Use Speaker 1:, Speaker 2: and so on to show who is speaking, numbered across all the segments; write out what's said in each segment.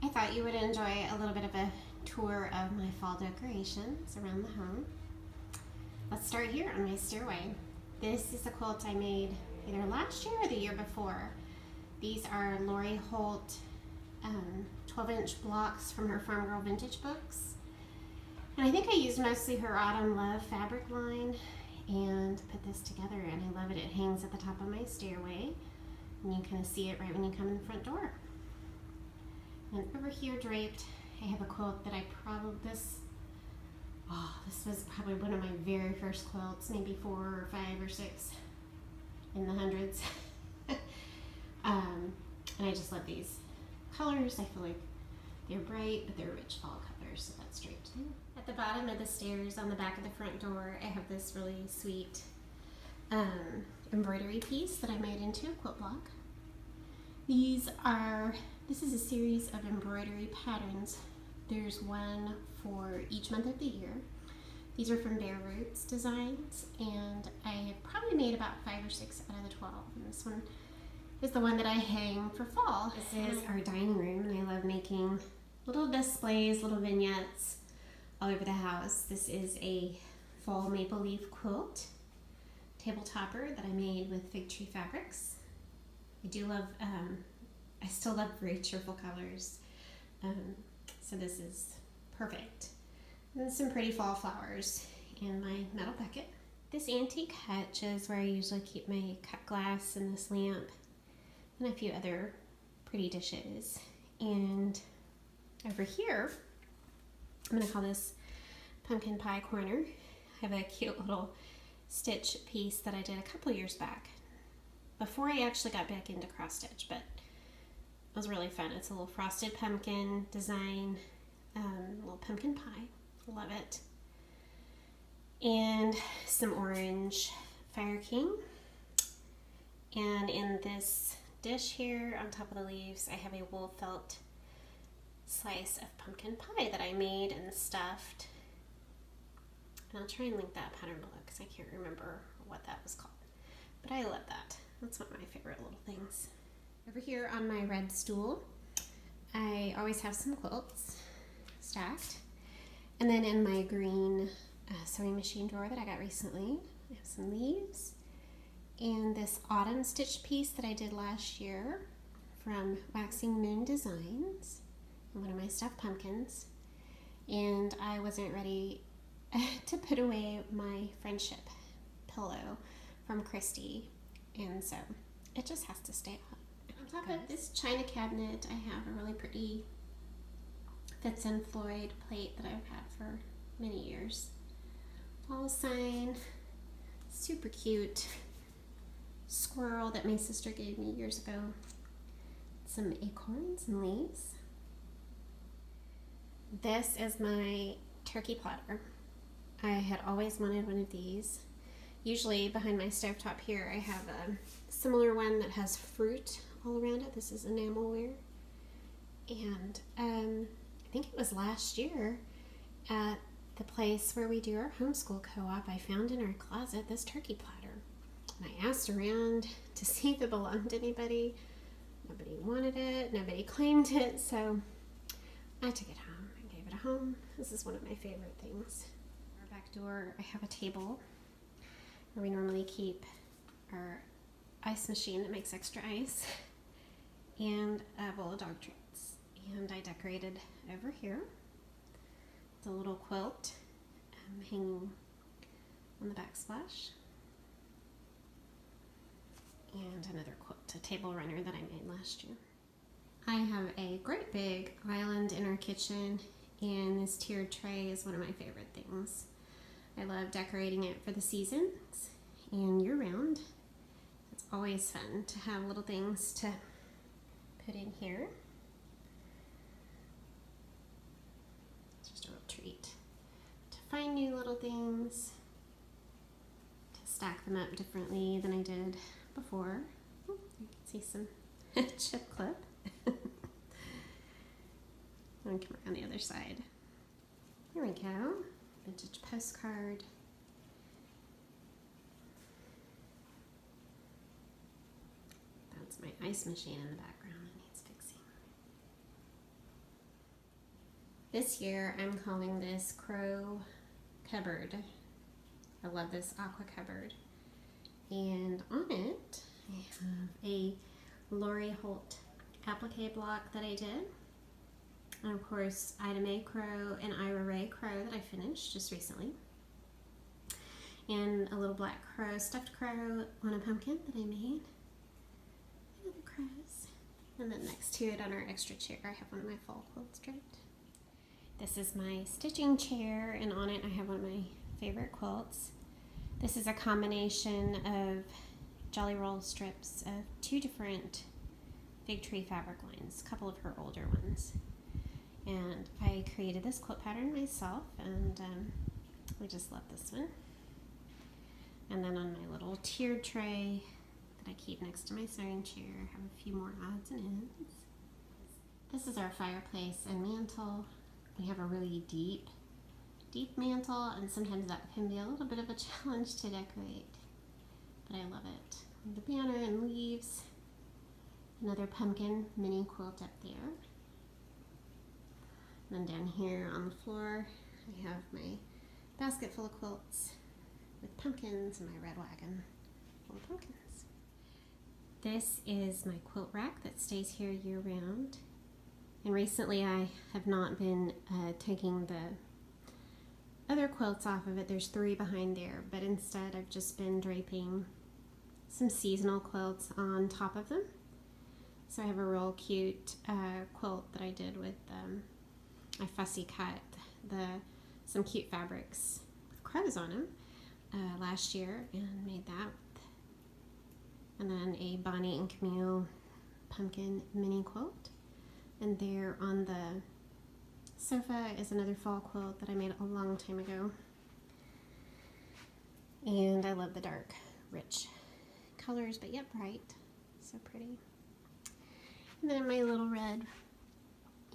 Speaker 1: I thought you would enjoy a little bit of a tour of my fall decorations around the home. Let's start here on my stairway. This is a quilt I made either last year or the year before. These are Lori Holt 12-inch blocks from her Farm Girl Vintage books. And I think I used mostly her Autumn Love fabric line and put this together, and I love it. It hangs at the top of my stairway, and you kind of see it right when you come in the front door. And over here draped, I have a quilt that this was probably one of my very first quilts, maybe 4 or 5 or 6 in the hundreds. And I just love these colors. I feel like they're bright, but they're rich fall colors, so that's draped there. At the bottom of the stairs on the back of the front door, I have this really sweet embroidery piece that I made into a quilt block. This is a series of embroidery patterns. There's one for each month of the year. These are from Bareroots designs, and I have probably made about 5 or 6 out of the 12. And this one is the one that I hang for fall. This is our dining room, and I love making little displays, little vignettes all over the house. This is a fall maple leaf quilt table topper that I made with fig tree fabrics. I still love very cheerful colors, so this is perfect. And some pretty fall flowers in my metal bucket. This antique hutch is where I usually keep my cut glass and this lamp and a few other pretty dishes. And over here, I'm going to call this pumpkin pie corner. I have a cute little stitch piece that I did a couple years back before I actually got back into cross stitch, but it was really fun. It's a little frosted pumpkin design, little pumpkin pie. Love it. And some orange Fire King. And in this dish here on top of the leaves, I have a wool felt slice of pumpkin pie that I made and stuffed. And I'll try and link that pattern below because I can't remember what that was called. But I love that. That's one of my favorite little things. Over here on my red stool, I always have some quilts stacked. And then in my green sewing machine drawer that I got recently, I have some leaves and this autumn stitch piece that I did last year from Waxing Moon Designs, and one of my stuffed pumpkins. And I wasn't ready to put away my friendship pillow from Christy, and so it just has to stay up. On top of this china cabinet, I have a really pretty Fitz and Floyd plate that I've had for many years. Fall sign, super cute squirrel that my sister gave me years ago. Some acorns and leaves. This is my turkey platter. I had always wanted one of these. Usually behind my stovetop here I have a similar one that has fruit all around it. This is enamelware. And I think it was last year at the place where we do our homeschool co-op, I found in our closet this turkey platter. And I asked around to see if it belonged to anybody. Nobody wanted it, nobody claimed it, so I took it home. I gave it a home. This is one of my favorite things. Our back door, I have a table where we normally keep our ice machine that makes extra ice and a bowl of dog treats. And I decorated over here the little quilt hanging on the backsplash, and another quilt, a table runner that I made last year. I have a great big island in our kitchen, and this tiered tray is one of my favorite things. I love decorating it for the seasons and year-round. It's always fun to have little things to put in here. Treat to find new little things, to stack them up differently than I did before. Oh, you can see some chip clip. And come around the other side. Here we go. Vintage postcard. That's my ice machine in the background. It needs fixing. This year I'm calling this Crow Cupboard. I love this aqua cupboard. And on it I have a Lori Holt applique block that I did. And of course Ida Mae Crow and Ira Ray Crow that I finished just recently. And a little black crow, stuffed crow on a pumpkin that I made. Little crows. And then next to it on our extra chair I have one of my fall quilts draped. This is my stitching chair, and on it I have one of my favorite quilts. This is a combination of Jolly Roll strips of two different Fig Tree fabric lines, a couple of her older ones. And I created this quilt pattern myself, and I just love this one. And then on my little tiered tray that I keep next to my sewing chair, I have a few more odds and ends. This is our fireplace and mantle. We have a really deep mantle, and sometimes that can be a little bit of a challenge to decorate, but I love it. The banner and leaves, another pumpkin mini quilt up there. And then down here on the floor, I have my basket full of quilts with pumpkins and my red wagon full of pumpkins. This is my quilt rack that stays here year round. And recently I have not been taking the other quilts off of it. There's 3 behind there, but instead I've just been draping some seasonal quilts on top of them. So I have a real cute quilt that I did with, I fussy cut some cute fabrics with crows on them last year and made that. And then a Bonnie and Camille pumpkin mini quilt. And there on the sofa is another fall quilt that I made a long time ago. And I love the dark, rich colors, but yet bright. So pretty. And then in my little red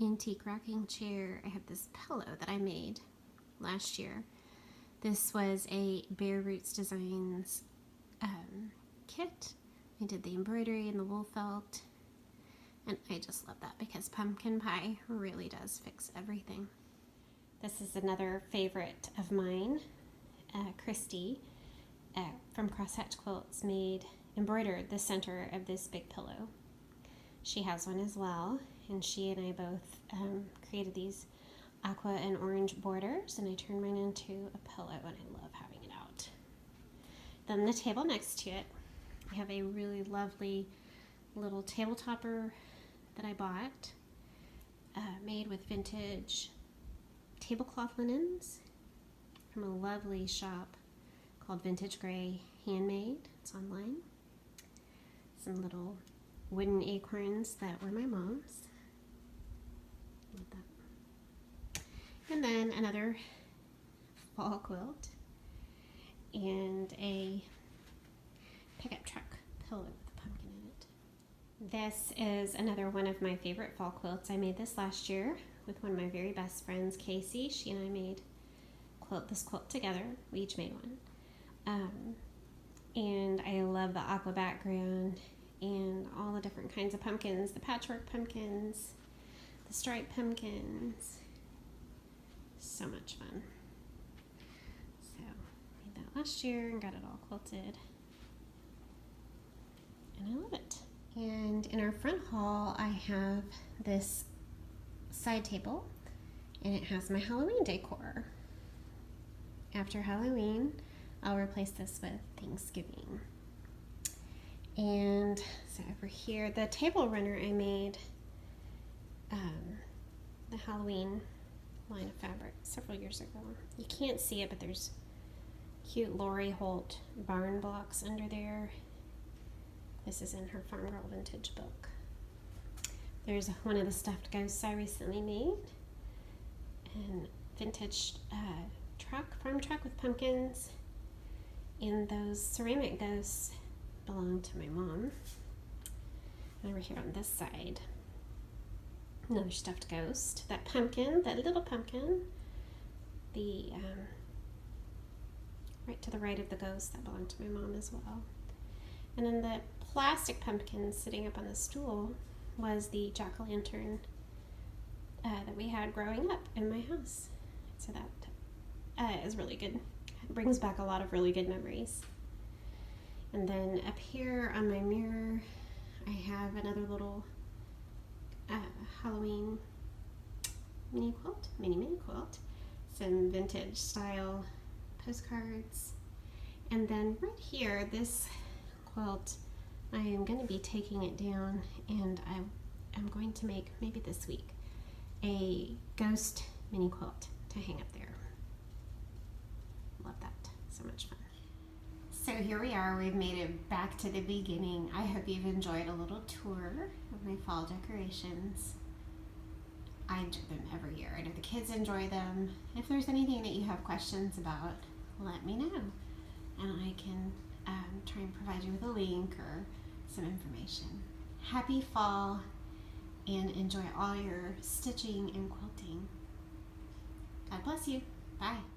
Speaker 1: antique rocking chair, I have this pillow that I made last year. This was a Bareroots Designs kit. I did the embroidery and the wool felt. And I just love that because pumpkin pie really does fix everything. This is another favorite of mine. Christy from Crosshatch Quilts embroidered the center of this big pillow. She has one as well, and she and I both created these aqua and orange borders, and I turned mine into a pillow, and I love having it out. Then the table next to it, I have a really lovely little table topper that I bought, made with vintage tablecloth linens from a lovely shop called Vintage Gray Handmade. It's online. Some little wooden acorns that were my mom's. Love that. And then another fall quilt and a pickup truck pillow with a pumpkin in it. This is another one of my favorite fall quilts. I made this last year with one of my very best friends, Casey. She and I made this quilt together. We each made one. And I love the aqua background and all the different kinds of pumpkins, the patchwork pumpkins, the striped pumpkins. So much fun. So I made that last year and got it all quilted. And I love it. And in our front hall, I have this side table, and it has my Halloween decor. After Halloween, I'll replace this with Thanksgiving. And so over here, the table runner I made, the Halloween line of fabric several years ago. You can't see it, but there's cute Lori Holt barn blocks under there. This is in her Farm Girl Vintage book. There's one of the stuffed ghosts I recently made. And vintage farm truck with pumpkins. And those ceramic ghosts belong to my mom. And over here on this side, another stuffed ghost. That pumpkin, that little pumpkin, the right to the right of the ghost, that belonged to my mom as well. And then the plastic pumpkin sitting up on the stool was the jack-o'-lantern that we had growing up in my house. So that is really good. It brings back a lot of really good memories. And then up here on my mirror, I have another little Halloween mini quilt, some vintage style postcards. And then right here, this quilt, I am going to be taking it down, and I'm going to make, maybe this week, a ghost mini quilt to hang up there. Love that. So much fun. So here we are. We've made it back to the beginning. I hope you've enjoyed a little tour of my fall decorations. I enjoy them every year. I know the kids enjoy them. If there's anything that you have questions about, let me know, and I can try and provide you with a link or some information. Happy fall, and enjoy all your stitching and quilting. God bless you. Bye.